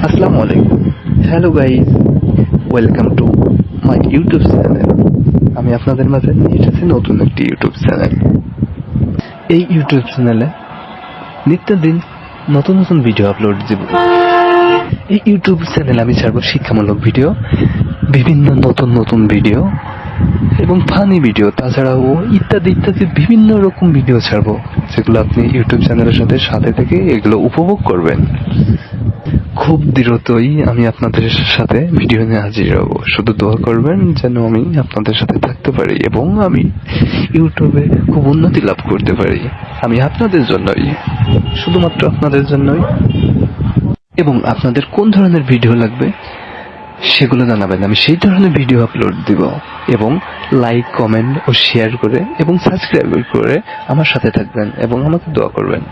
আসসালামু আলাইকুম। Hello guys, welcome to my YouTube channel. আমি আপনাদের মাঝে নিয়ে এসেছি নতুন একটি ইউটিউব চ্যানেল। এই ইউটিউব চ্যানেলে নিত্যদিন নতুন নতুন ভিডিও আপলোড দিব। এই ইউটিউব চ্যানেলে আমি ছাড়বো শিক্ষামূলক ভিডিও, বিভিন্ন নতুন নতুন ভিডিও এবং ফানি ভিডিও, তাছাড়াও ইত্যাদি ইত্যাদি বিভিন্ন রকম ভিডিও ছাড়বো, যেগুলো আপনি ইউটিউব চ্যানেলের সাথে থেকে এগুলো উপভোগ করবেন। খুব দ্রুতই আমি আপনাদের সাথে ভিডিও নিয়ে হাজির হব। শুধু দোয়া করবেন যেন আমি আপনাদের সাথে থাকতে পারি এবং আমি ইউটিউবে খুব উন্নতি লাভ করতে পারি। আমি আপনাদের জন্যই, শুধুমাত্র আপনাদের জন্যই। এবং আপনাদের কোন ধরনের ভিডিও লাগবে সেগুলো জানাবেন, আমি সেই ধরনের ভিডিও আপলোড দিব। এবং লাইক, কমেন্ট ও শেয়ার করে এবং সাবস্ক্রাইব করে আমার সাথে থাকবেন এবং আমাকে দোয়া করবেন।